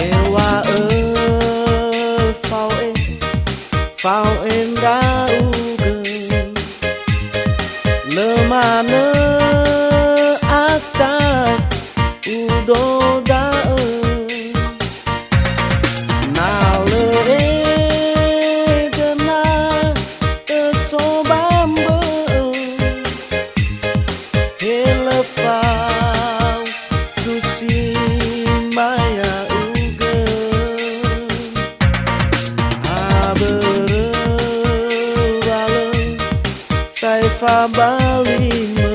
Dewa phao em đã ugen lemana ata udo da na le dena so bambe hele phao du si maya sai fa balime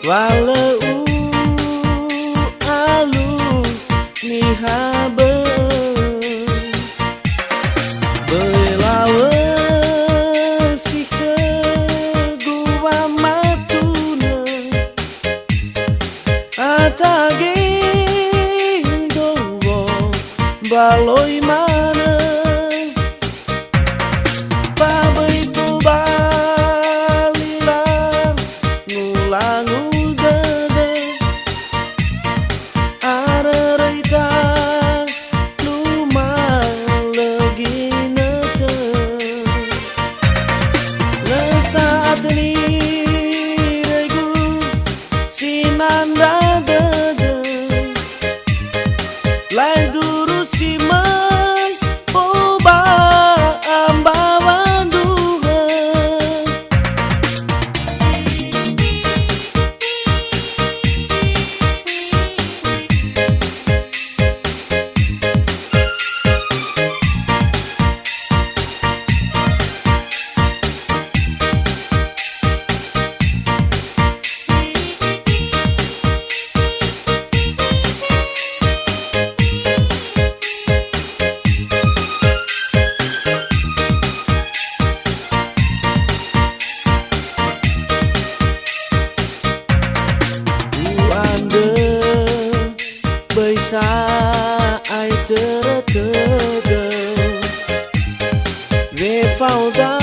wala alu ni habe belawe si gua matuna atage dowo baloi mana saat ini regu sinanda dede lain duru si mai oba ambawan Tuhan bởi xa ai tớ gờ về phao da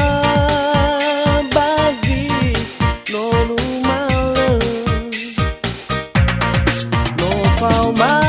ba gì nó lu ma lơ nó phao ma